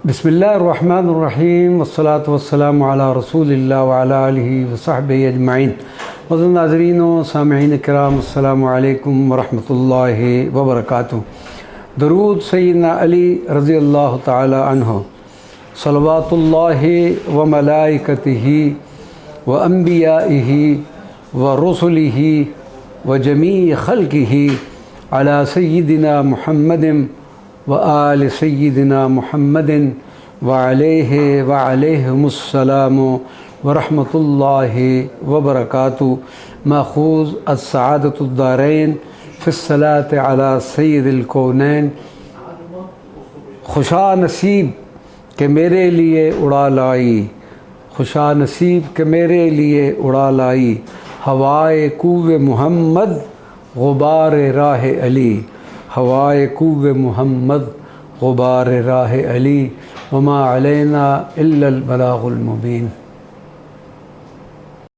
بسم اللہ الرحمن الرحیم والصلاة والسلام علی رسول اللہ وعلی آلہ وصحبہ اجمعین۔ معزز ناظرین و سامعین کرام، السلام علیکم ورحمۃ اللہ وبرکاتہ۔ درود سیدنا علی رضی اللہ تعالی عنہ، صلوات اللہ و ملائکتہ و انبیائہ و رسلہ و جمیع خلقہ علی سیدنا محمد وآل سیدنا محمد وعلیہم السلام ورحمۃ اللہ وبرکاتہ۔ ماخوذ السعادۃ الدارین فی الصلاۃ علی سید الکونین۔ خوشا نصیب کہ میرے لیے اڑا لائی، خوشا نصیب کہ میرے لیے اڑا لائی، ہوائے کوہ محمد غبار راہ علی، ہوائے کوہ محمد غبار راہ علی، وما علینا الا البلاغ المبین۔